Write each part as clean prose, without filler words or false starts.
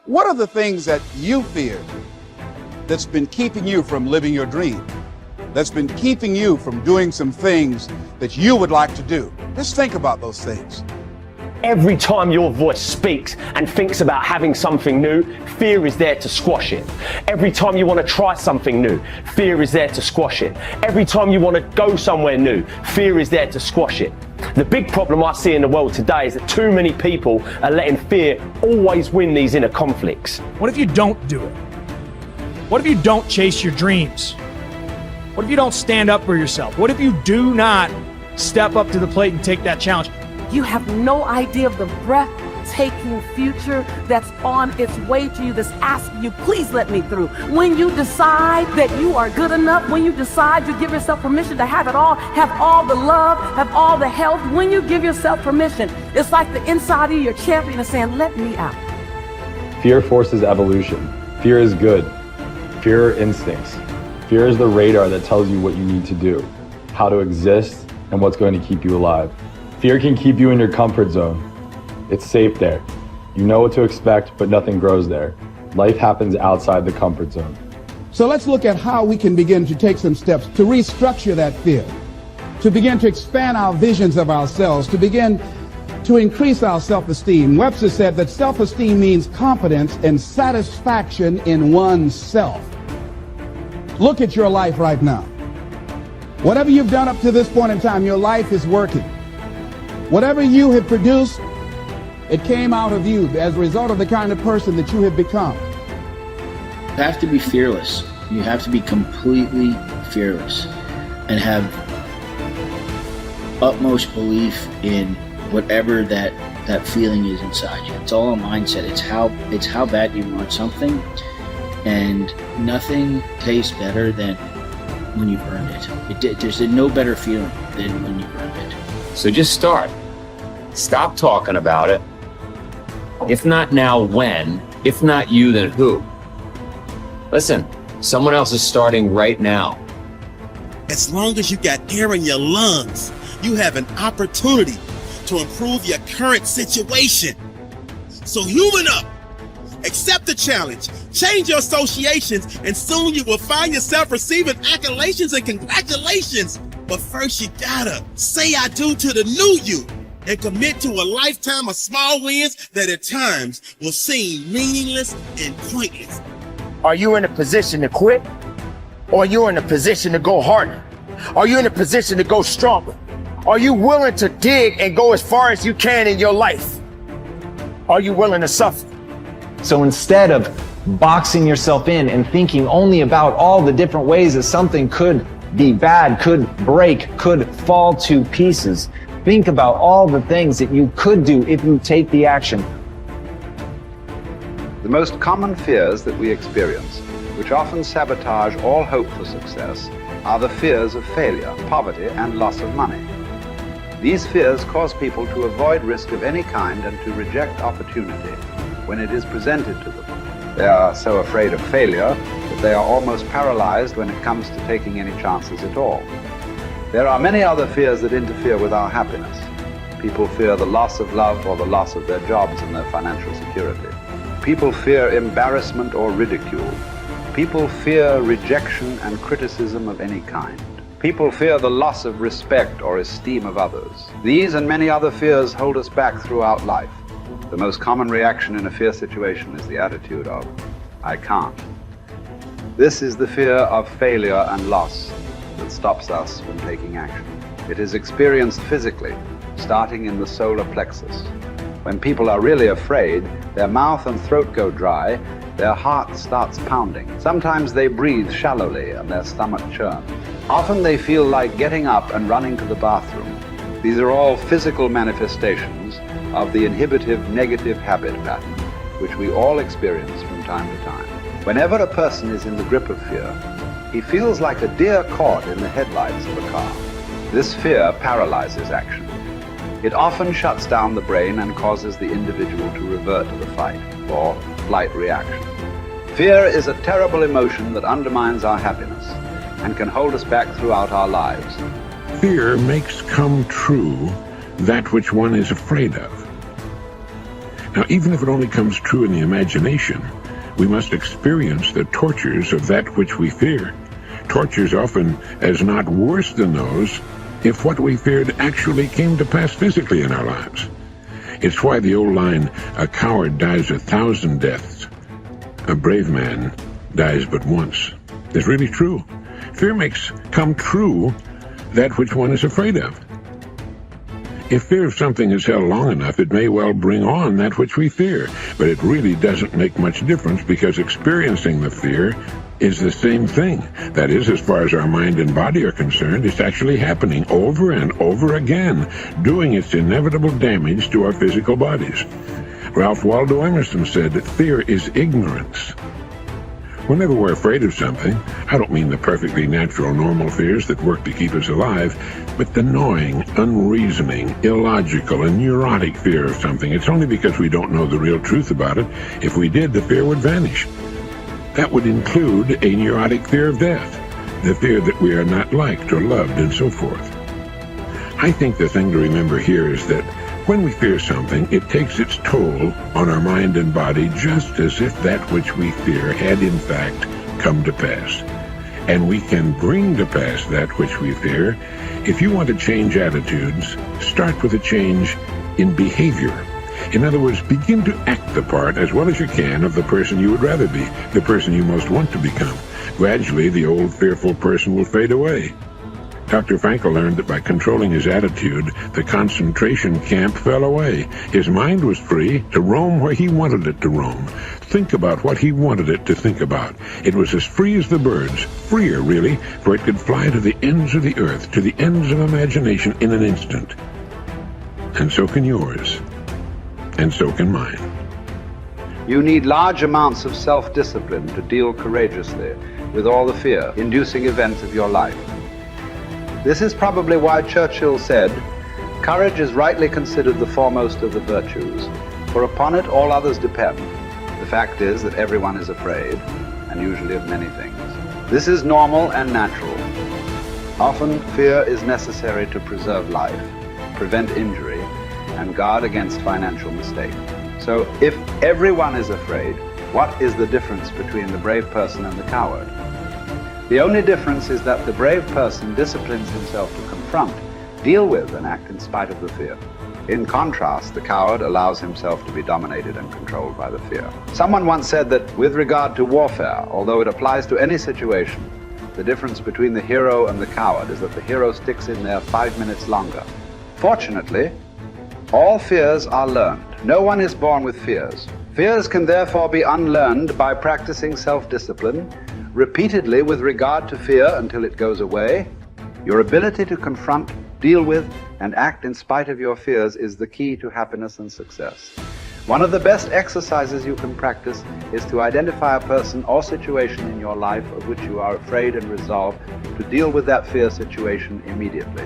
What are the things that you fear that's been keeping you from living your dream? That's been keeping you from doing some things that you would like to do? Just think about those things. Every time your voice speaks and thinks about having something new, fear is there to squash it. Every time you want to try something new, fear is there to squash it. Every time you want to go somewhere new, fear is there to squash it. The big problem I see in the world today is that too many people are letting fear always win these inner conflicts. What if you don't do it? What if you don't chase your dreams? What if you don't stand up for yourself? What if you do not step up to the plate and take that challenge? You have no idea of the breathtaking future that's on its way to you, that's asking you, please let me through. When you decide that you are good enough, when you decide you give yourself permission to have it all, have all the love, have all the health, when you give yourself permission, it's like the inside of your champion is saying, let me out. Fear forces evolution. Fear is good. Fear are instincts. Fear is the radar that tells you what you need to do, how to exist, and what's going to keep you alive. Fear can keep you in your comfort zone. It's safe there. You know what to expect, but nothing grows there. Life happens outside the comfort zone. So let's look at how we can begin to take some steps to restructure that fear, to begin to expand our visions of ourselves, to begin to increase our self-esteem. Webster said that self-esteem means confidence and satisfaction in oneself. Look at your life right now. Whatever you've done up to this point in time, your life is working. Whatever you have produced, it came out of you as a result of the kind of person that you have become. You have to be fearless. You have to be completely fearless and have utmost belief in whatever that feeling is inside you. It's all a mindset. It's how bad you want something, and nothing tastes better than when you've earned it. There's no better feeling than when you've earned it. So just start. Stop talking about it. If not now, when? If not you, then who? Listen, someone else is starting right now. As long as you got air in your lungs, you have an opportunity to improve your current situation. So human up, accept the challenge, change your associations, and soon you will find yourself receiving accolations and congratulations. But first you gotta say I do to the new you and commit to a lifetime of small wins that at times will seem meaningless and pointless. Are you in a position to quit? Or are you in a position to go harder? Are you in a position to go stronger? Are you willing to dig and go as far as you can in your life? Are you willing to suffer? So instead of boxing yourself in and thinking only about all the different ways that something could be bad, could break, could fall to pieces, think about all the things that you could do if you take the action. The most common fears that we experience, which often sabotage all hope for success, are the fears of failure, poverty, and loss of money. These fears cause people to avoid risk of any kind and to reject opportunity when it is presented to them. They are so afraid of failure that they are almost paralyzed when it comes to taking any chances at all. There are many other fears that interfere with our happiness. People fear the loss of love or the loss of their jobs and their financial security. People fear embarrassment or ridicule. People fear rejection and criticism of any kind. People fear the loss of respect or esteem of others. These and many other fears hold us back throughout life. The most common reaction in a fear situation is the attitude of, I can't. This is the fear of failure and loss that stops us from taking action. It is experienced physically, starting in the solar plexus. When people are really afraid, their mouth and throat go dry, their heart starts pounding. Sometimes they breathe shallowly and their stomach churns. Often they feel like getting up and running to the bathroom. These are all physical manifestations of the inhibitive negative habit pattern, which we all experience from time to time. Whenever a person is in the grip of fear, he feels like a deer caught in the headlights of a car. This fear paralyzes action. It often shuts down the brain and causes the individual to revert to the fight or flight reaction. Fear is a terrible emotion that undermines our happiness and can hold us back throughout our lives. Fear makes come true that which one is afraid of. Now, even if it only comes true in the imagination, we must experience the tortures of that which we fear. Tortures often as not worse than those if what we feared actually came to pass physically in our lives. It's why the old line, "A coward dies 1,000 deaths. A brave man dies but once," is really true. Fear makes come true that which one is afraid of. If fear of something is held long enough, it may well bring on that which we fear, but it really doesn't make much difference because experiencing the fear is the same thing. That is, as far as our mind and body are concerned, it's actually happening over and over again, doing its inevitable damage to our physical bodies. Ralph Waldo Emerson said that fear is ignorance. Whenever we're afraid of something, I don't mean the perfectly natural, normal fears that work to keep us alive, but the gnawing, unreasoning, illogical, and neurotic fear of something. It's only because we don't know the real truth about it. If we did, the fear would vanish. That would include a neurotic fear of death, the fear that we are not liked or loved, and so forth. I think the thing to remember here is that when we fear something, it takes its toll on our mind and body just as if that which we fear had in fact come to pass. And we can bring to pass that which we fear. If you want to change attitudes, start with a change in behavior. In other words, begin to act the part as well as you can of the person you would rather be, the person you most want to become. Gradually, the old fearful person will fade away. Dr. Frankl learned that by controlling his attitude, the concentration camp fell away. His mind was free to roam where he wanted it to roam, think about what he wanted it to think about. It was as free as the birds, freer really, for it could fly to the ends of the earth, to the ends of imagination in an instant. And so can yours, and so can mine. You need large amounts of self-discipline to deal courageously with all the fear-inducing events of your life. This is probably why Churchill said, "Courage is rightly considered the foremost of the virtues, for upon it all others depend." The fact is that everyone is afraid, and usually of many things. This is normal and natural. Often, fear is necessary to preserve life, prevent injury, and guard against financial mistake. So, if everyone is afraid, what is the difference between the brave person and the coward? The only difference is that the brave person disciplines himself to confront, deal with, and act in spite of the fear. In contrast, the coward allows himself to be dominated and controlled by the fear. Someone once said that with regard to warfare, although it applies to any situation, the difference between the hero and the coward is that the hero sticks in there 5 minutes longer. Fortunately, all fears are learned. No one is born with fears. Fears can therefore be unlearned by practicing self-discipline repeatedly with regard to fear until it goes away. Your ability to confront, deal with, and act in spite of your fears is the key to happiness and success. One of the best exercises you can practice is to identify a person or situation in your life of which you are afraid and resolve to deal with that fear situation immediately.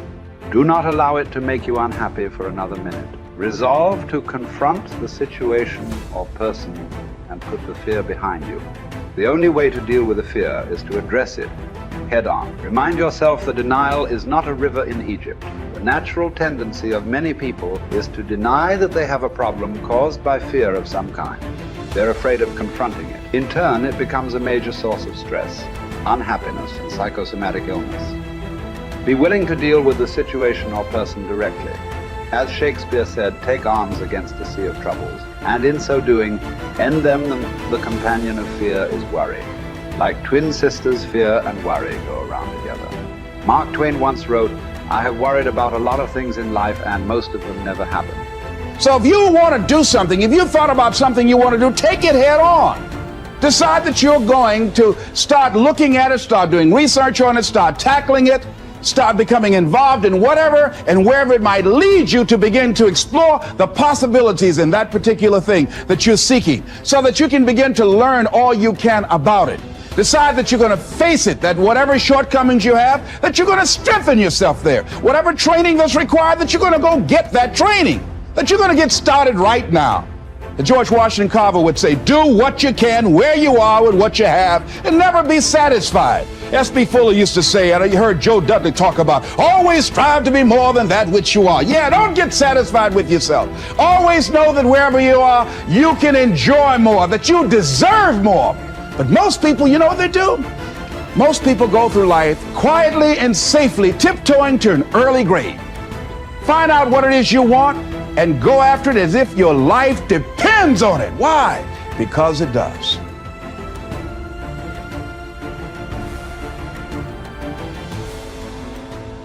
Do not allow it to make you unhappy for another minute. Resolve to confront the situation or person and put the fear behind you. The only way to deal with the fear is to address it head on. Remind yourself that denial is not a river in Egypt. The natural tendency of many people is to deny that they have a problem caused by fear of some kind. They're afraid of confronting it. In turn, it becomes a major source of stress, unhappiness, and psychosomatic illness. Be willing to deal with the situation or person directly. As Shakespeare said, take arms against a sea of troubles, and in so doing, end them. The companion of fear is worry. Like twin sisters, fear and worry go around together. Mark Twain once wrote, "I have worried about a lot of things in life, and most of them never happen." So if you want to do something, if you thought about something you want to do, take it head on. Decide that you're going to start looking at it, start doing research on it, start tackling it, start becoming involved in whatever and wherever it might lead you to begin to explore the possibilities in that particular thing that you're seeking so that you can begin to learn all you can about it. Decide that you're going to face it, that whatever shortcomings you have, that you're going to strengthen yourself there. Whatever training that's required, that you're going to go get that training, that you're going to get started right now. George Washington Carver would say, do what you can, where you are with what you have, and never be satisfied. S.B. Fuller used to say, and you heard Joe Dudley talk about, always strive to be more than that which you are. Yeah, don't get satisfied with yourself. Always know that wherever you are, you can enjoy more, that you deserve more. But most people, you know what they do? Most people go through life quietly and safely tiptoeing to an early grave. Find out what it is you want and go after it as if your life depends on it. Why? Because it does.